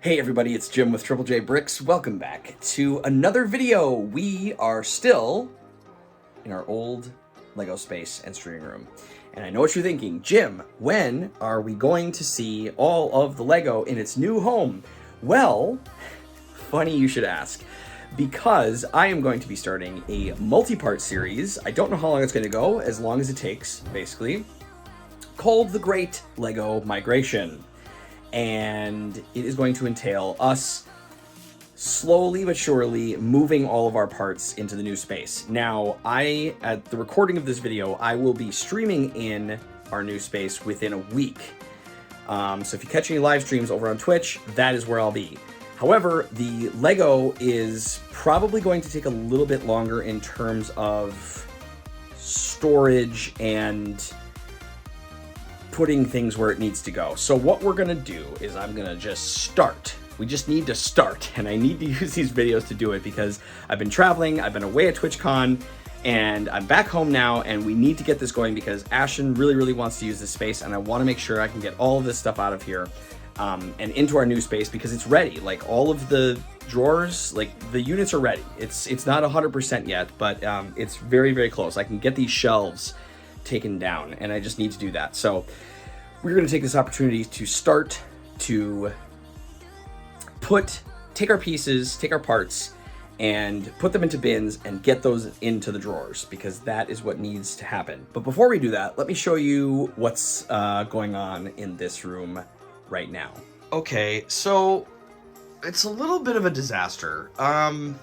Hey everybody, it's Jim with Triple J Bricks. Welcome back to another video. We are still in our old Lego space and streaming room. And I know what you're thinking, Jim, when are we going to see all of the Lego in its new home? Well, funny you should ask, because I am going to be starting a multi-part series. I don't know how long it's going to go, as long as it takes, basically, called The Great Lego Migration. And it is going to entail us slowly but surely moving all of our parts into the new space. Now, at the recording of this video, I will be streaming in our new space within a week. So if you catch any live streams over on Twitch, that is where I'll be. However, the Lego is probably going to take a little bit longer in terms of storage and putting things where it needs to go. So what we're gonna do is I'm gonna just start. We just need to start, and I need to use these videos to do it because I've been traveling, I've been away at TwitchCon, and I'm back home now, and we need to get this going because Ashton really wants to use this space, and I wanna make sure I can get all of this stuff out of here and into our new space because it's ready. Like, all of the drawers, like, the units are ready. It's not 100% yet, but it's very close. I can get these shelves taken down, and I just need to do that. So we're going to take this opportunity to start to take our pieces, take our parts, and put them into bins and get those into the drawers, because that is what needs to happen. But before we do that, let me show you what's going on in this room right now. Okay, so it's a little bit of a disaster, and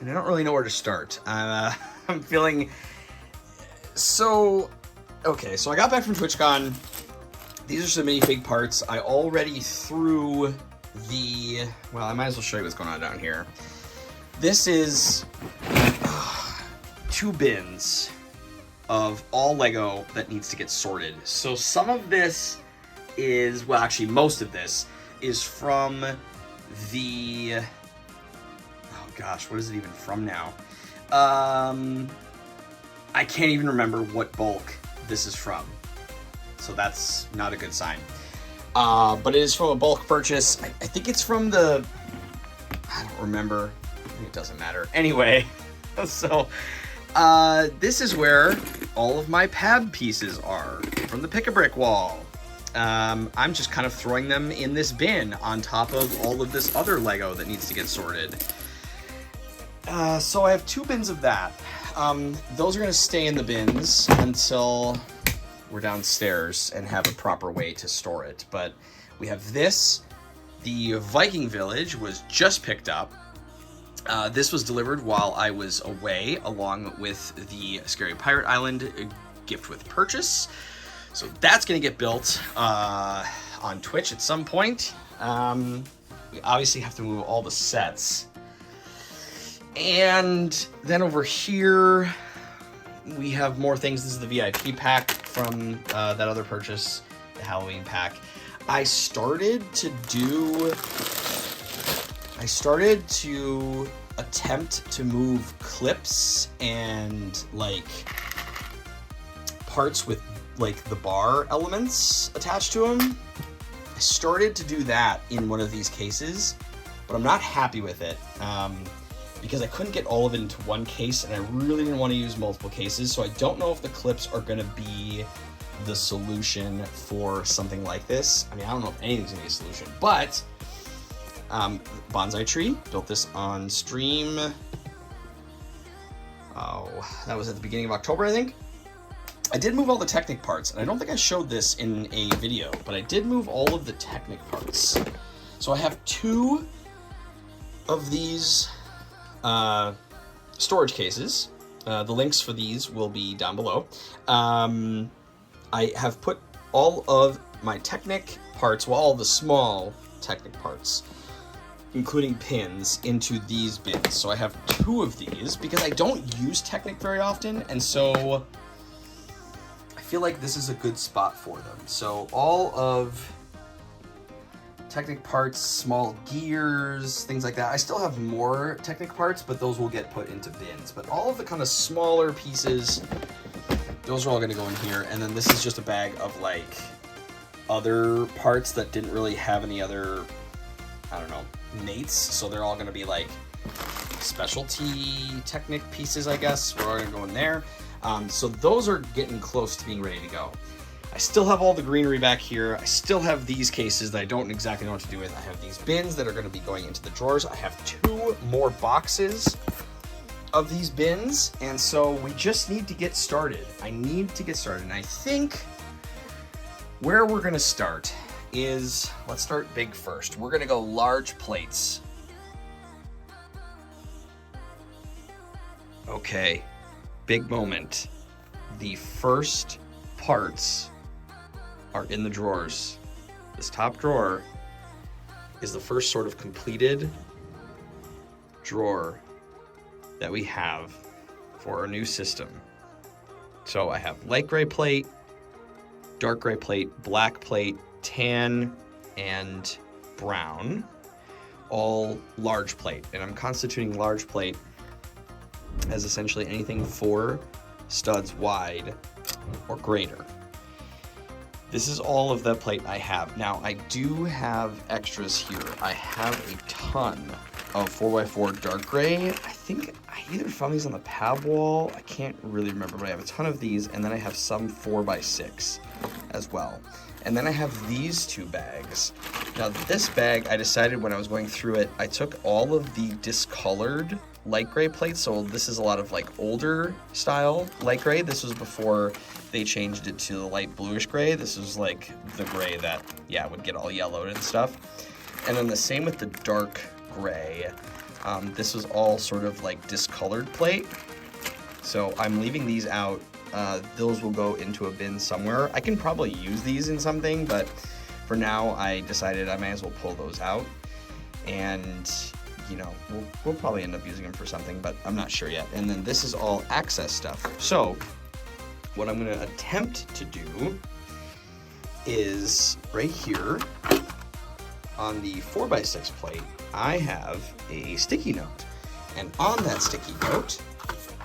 I don't really know where to start. I'm feeling okay, so I got back from TwitchCon. These are some minifig parts. I already threw well, I might as well show you what's going on down here. This is 2 bins of all Lego that needs to get sorted. So some of this is, well, actually most of this is from the, oh gosh, what is it even from now? I can't even remember what bulk this is from, so that's not a good sign. But it is from a bulk purchase. I think it's from the, I don't remember. It doesn't matter. Anyway, so this is where all of my pad pieces are from the Pick-a-Brick wall. I'm just kind of throwing them in this bin on top of all of this other Lego that needs to get sorted. So I have 2 bins of that. Those are going to stay in the bins until we're downstairs and have a proper way to store it. But we have this. The Viking Village was just picked up. This was delivered while I was away, along with the Scary Pirate Island gift with purchase. So that's going to get built on Twitch at some point. We obviously have to move all the sets. And then over here, we have more things. This is the VIP pack from that other purchase, the Halloween pack. I started to attempt to move clips and, like, parts with, like, the bar elements attached to them. I started to do that in one of these cases, but I'm not happy with it. Because I couldn't get all of it into one case, and I really didn't want to use multiple cases, so I don't know if the clips are going to be the solution for something like this. I mean, I don't know if anything's going to be a solution, but Bonsai Tree, built this on stream. Oh, that was at the beginning of October, I think. I did move all the Technic parts, and I don't think I showed this in a video, but I did move all of the Technic parts. So I have 2 of these storage cases. The links for these will be down below. I have put all of my Technic parts, well, all the small Technic parts, including pins, into these bins. So I have 2 of these because I don't use Technic very often, and so I feel like this is a good spot for them. So all of Technic parts, small gears, things like that. I still have more Technic parts, but those will get put into bins. But all of the kind of smaller pieces, those are all going to go in here. And then this is just a bag of, like, other parts that didn't really have any other, I don't know, mates. So they're all gonna be like specialty Technic pieces, I guess. We're all gonna go in there. So those are getting close to being ready to go. I still have all the greenery back here. I still have these cases that I don't exactly know what to do with. I have these bins that are going to be going into the drawers. I have 2 more boxes of these bins, and so we just need to get started. I need to get started, and I think where we're going to start is, let's start big first. We're going to go large plates. Okay, big moment. The first parts are in the drawers. This top drawer is the first sort of completed drawer that we have for our new system. So I have light gray plate, dark gray plate, black plate, tan, and brown, all large plate. And I'm constituting large plate as essentially anything 4 studs wide or greater. This is all of the plate I have. Now, I do have extras here. I have a ton of 4x4 dark gray. I think I either found these on the pab wall. I can't really remember, but I have a ton of these, and then I have some 4x6 as well. And then I have these 2 bags. Now, this bag, I decided when I was going through it, I took all of the discolored light gray plates. So this is a lot of like older style light gray. This was before they changed it to the light bluish gray. This was like the gray that, yeah, would get all yellowed and stuff. And then the same with the dark gray. This was all sort of like discolored plate. So I'm leaving these out. Those will go into a bin somewhere. I can probably use these in something, but for now I decided I might as well pull those out. And you know, we'll probably end up using them for something, but I'm not sure yet. And then this is all access stuff. So what I'm gonna attempt to do is right here on the 4x6 plate, I have a sticky note. And on that sticky note,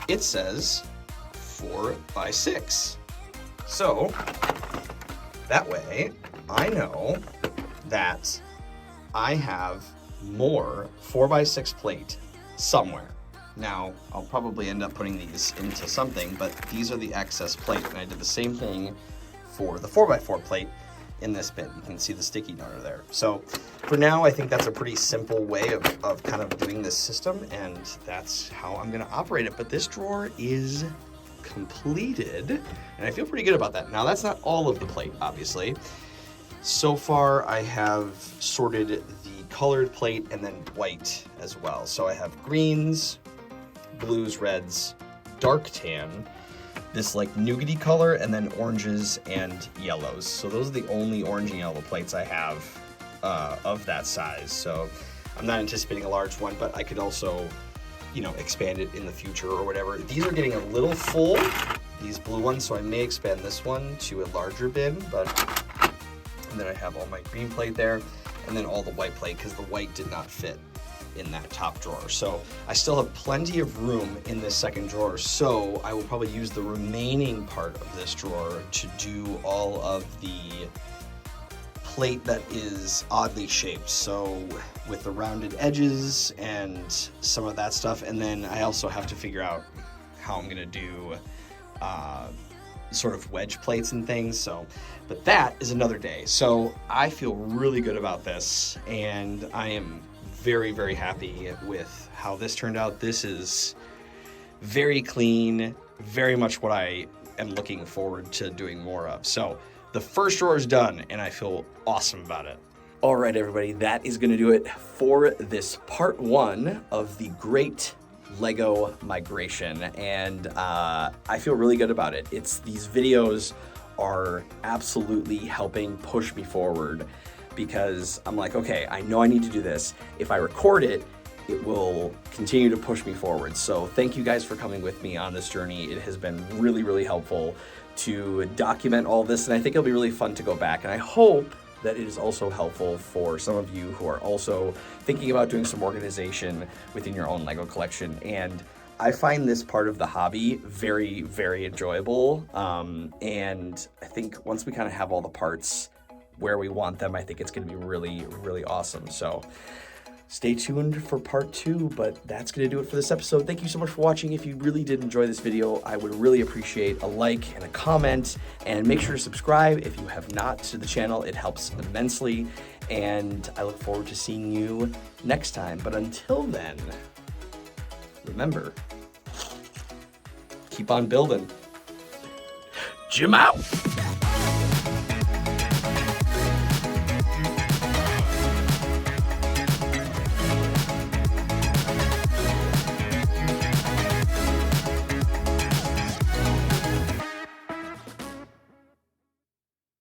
it says 4x6. So that way I know that I have more 4x6 plate somewhere. Now, I'll probably end up putting these into something, but these are the excess plate, and I did the same thing for the 4x4 plate in this bin. You can see the sticky note there. So for now, I think that's a pretty simple way of kind of doing this system, and that's how I'm gonna operate it. But this drawer is completed, and I feel pretty good about that. Now, that's not all of the plate, obviously. So far, I have sorted the colored plate and then white as well. So I have greens, blues, reds, dark tan, this like nougaty color, and then oranges and yellows. So those are the only orange and yellow plates I have of that size. So I'm not anticipating a large one, but I could also, you know, expand it in the future or whatever. These are getting a little full, these blue ones, so I may expand this one to a larger bin, but, and then I have all my green plate there, and then all the white plate, because the white did not fit in that top drawer. So I still have plenty of room in this second drawer, so I will probably use the remaining part of this drawer to do all of the plate that is oddly shaped, so with the rounded edges and some of that stuff. And then I also have to figure out how I'm gonna do sort of wedge plates and things. So, but that is another day. So I feel really good about this, and I am very, very happy with how this turned out. This is very clean, very much what I am looking forward to doing more of. So the first drawer is done, and I feel awesome about it. All right, everybody, that is gonna do it for this part 1 of the great Lego migration, and I feel really good about it. These videos are absolutely helping push me forward, because I'm like, okay, I know I need to do this. If I record it, it will continue to push me forward. So thank you guys for coming with me on this journey. It has been really, really helpful to document all this, and I think it'll be really fun to go back. And I hope that it is also helpful for some of you who are also thinking about doing some organization within your own Lego collection. And I find this part of the hobby very, very enjoyable. And I think once we kind of have all the parts where we want them. I think it's going to be really, really awesome. So stay tuned for part 2, but that's going to do it for this episode. Thank you so much for watching. If you really did enjoy this video, I would really appreciate a like and a comment, and make sure to subscribe if you have not to the channel. It helps immensely, and I look forward to seeing you next time. But until then, remember, keep on building. Jim out!